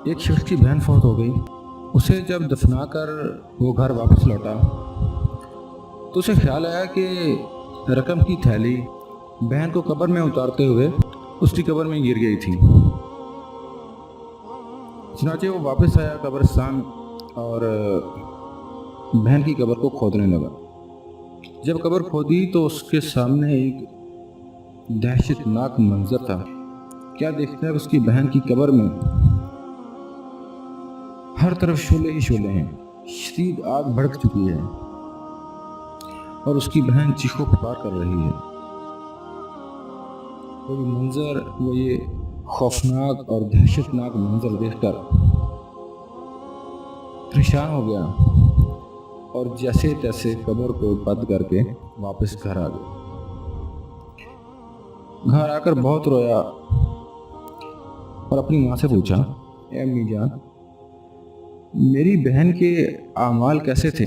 ایک شخص کی بہن فوت ہو گئی. اسے جب دفنا کر وہ گھر واپس لوٹا تو اسے خیال آیا کہ رقم کی تھیلی بہن کو قبر میں اتارتے ہوئے اس کی قبر میں گر گئی تھی. چنانچہ وہ واپس آیا قبرستان اور بہن کی قبر کو کھودنے لگا. جب قبر کھودی تو اس کے سامنے ایک دہشت ناک منظر تھا. کیا دیکھتا ہے اس کی بہن کی قبر میں ہر طرف شعلے ہی شعلے ہیں. شدید آگ بھڑک چکی ہے اور اس کی بہن چیخو پکار کر رہی ہے. وہ یہ خوفناک اور دہشت ناک منظر دیکھ کر پریشان ہو گیا اور جیسے تیسے قبر کو بند کر کے واپس گھر آ گیا. گھر آ کر بہت رویا اور اپنی ماں سے پوچھا, اے امی جان, میری بہن کے اعمال کیسے تھے؟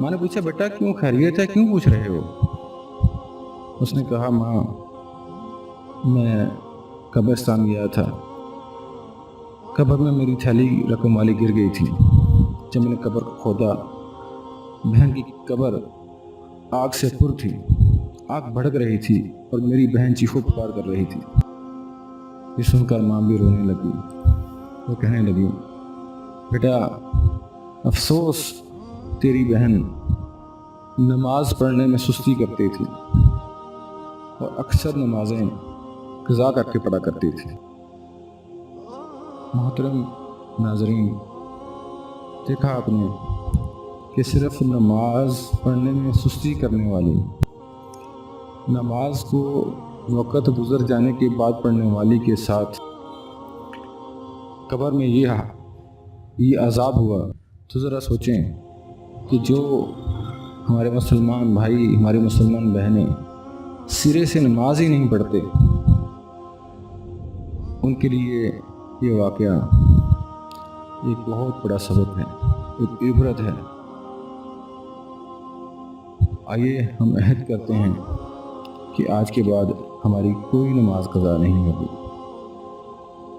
ماں نے پوچھا, بیٹا کیوں خیریت ہے, کیوں پوچھ رہے ہو؟ اس نے کہا, ماں میں قبرستان گیا تھا, قبر میں میری تھیلی رقم والی گر گئی تھی. جب میں نے قبر کو کھودا, بہن کی قبر آگ سے پر تھی, آگ بھڑک رہی تھی اور میری بہن چیخو پکار کر رہی تھی. یہ سن کر ماں بھی رونے لگی. وہ کہنے لگی, بیٹا افسوس تیری بہن نماز پڑھنے میں سستی کرتی تھی اور اکثر نمازیں قضا کر کے پڑھا کرتی تھی. محترم ناظرین, دیکھا آپ نے کہ صرف نماز پڑھنے میں سستی کرنے والی, نماز کو وقت گزر جانے کے بعد پڑھنے والی کے ساتھ قبر میں یہ عذاب ہوا, تو ذرا سوچیں کہ جو ہمارے مسلمان بھائی, ہماری مسلمان بہنیں سرے سے نماز ہی نہیں پڑھتے, ان کے لیے یہ واقعہ ایک بہت بڑا سبق ہے, ایک عبرت ہے. آئیے ہم عہد کرتے ہیں کہ آج کے بعد ہماری کوئی نماز قضا نہیں ہوگی.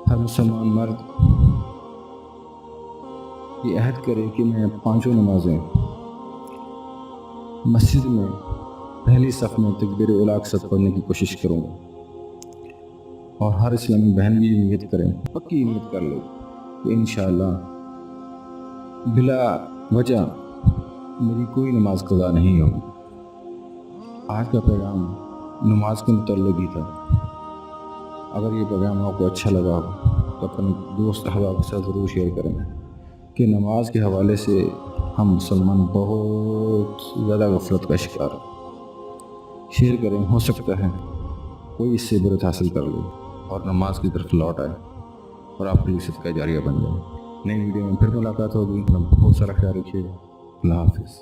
ہر مسلمان مرد یہ عہد کرے کہ میں 5 نمازیں مسجد میں پہلی صف میں تکبیر اولیٰ کے ساتھ پڑھنے کی کوشش کروں گا, اور ہر اسلامی بہن بھی نیت کریں, پکی نیت کر لو کہ انشاءاللہ بلا وجہ میری کوئی نماز قضا نہیں ہوگی. آج کا پیغام نماز کے متعلق ہی تھا. اگر یہ پیغام آپ کو اچھا لگا تو اپنے دوست احباب کے ساتھ ضرور شیئر کریں کہ نماز کے حوالے سے ہم مسلمان بہت زیادہ غفلت کا شکار ہیں. شیئر کریں, ہو سکتا ہے کوئی اس سے عبرت حاصل کر لے اور نماز کی طرف لوٹ آئے اور آپ کے لیے صدقہ جاریہ بن جائے. نئی ویڈیو میں پھر ملاقات ہوگی. بہت سارا خیال رکھیے. اللہ حافظ.